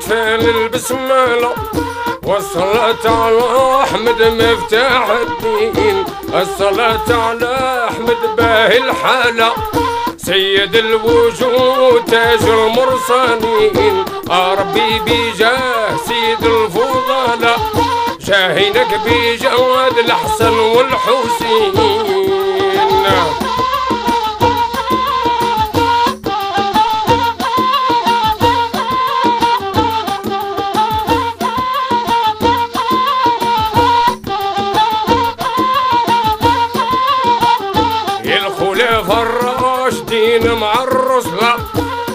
فين البسملة والصلاة على أحمد مفتاح الدين. الصلاة على أحمد باهي الحالة سيد الوجود تاج المرسلين. ربي بجاه سيد الفضلاء شاهينك بجواد الحسن والحسين. الخلفاء الراشدين مع الرسل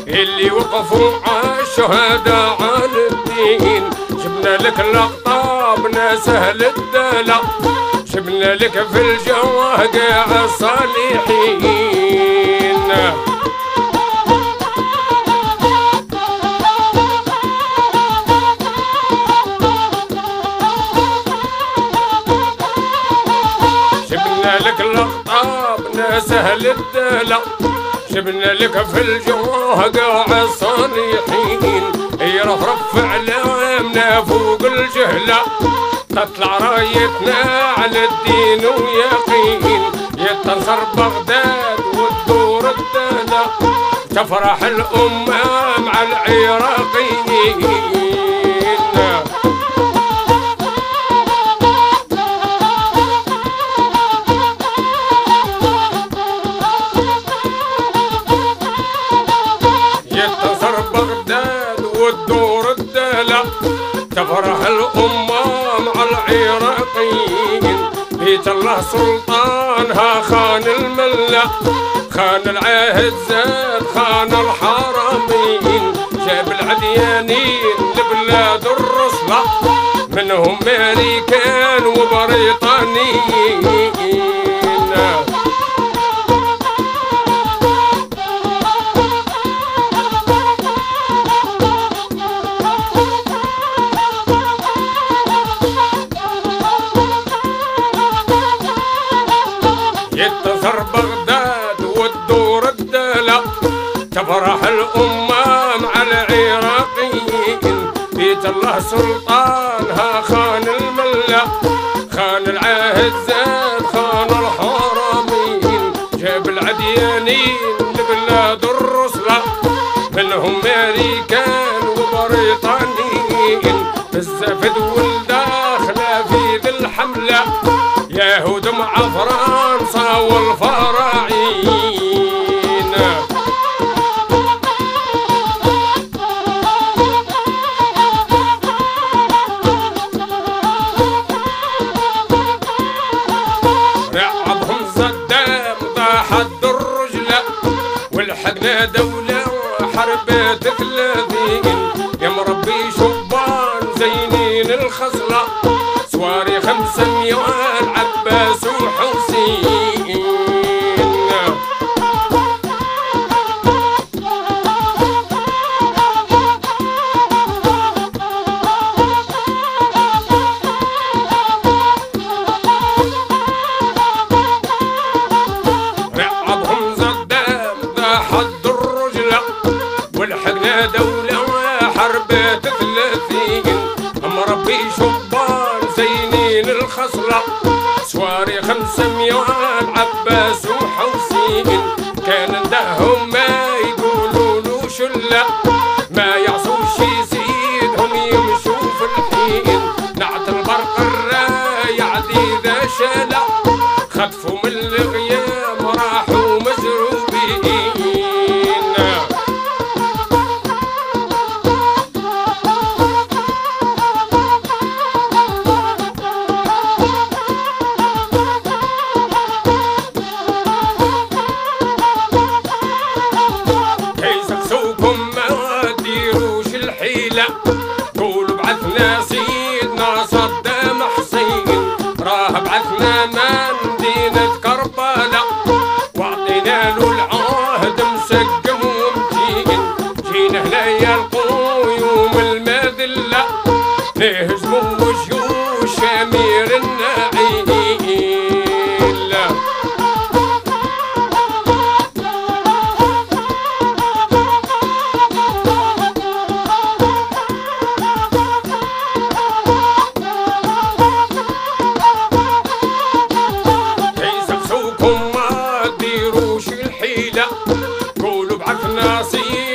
اللي وقفوا عالشهداء على الدين. جبنا لك الأقطاب ناس أهل الدلة، جبنا لك في الجواقع الصالحين. جبنا لك الأقطاب ناس أهل الدلة، جبنا لك في الجواقع الصالحين. يرفرف علامنا فوق الجهلة تطلع رايتنا على الدين ويقين. يتنصر بغداد وتدور الدلة تفرح الأمة مع العراقيين. يتنصر بغداد وتدور الدلة تفرح الأمة مع العراقيين. بيت الله سلطانها خان الملة، خان العهد زاد خان الحرمين. جاب العديانين لبلاد الرسلة منهم أمريكان وبريطانيين. يتنصر بغداد وتدور الدلة تفرح الأمة مع العراقيين. بيت الله سلطانها خان الملة، خان العهد زاد خان الحرمين. جاب العديانين لبلاد الرسلة منهم أمريكان وبريطانيين. بالزفد والداخلة في ذي الحملة يهود مع فرنسا والفراعين. رعبهم صدام ضاحت الرجلة والحقنا دولة حربت 30. يا مربي شبان زينين الخصلة سواري 500 عباس وحسين. رعبهم صدام ضاحت الرجلة والحقنا دولة حربت 30. مربي شبان زينين الخصلة سواري 500 عباس وحسين. كان ندهم ما يقولوا له شلة ما يعصوش يزيدهم يمشوا في الحين. نعت البرق الرايع دي ذا شلة خطفوا من الغيام راحوا مزروبين. قولوا بعثنا سيدنا صدام حسين، راه بعثنا من مدينة كربلاء وعطينا له العهد مسقم ومتين. جينا هنايا القيوم المذلة نهزموا وجيوش أمير النعيم. لنا سيدنا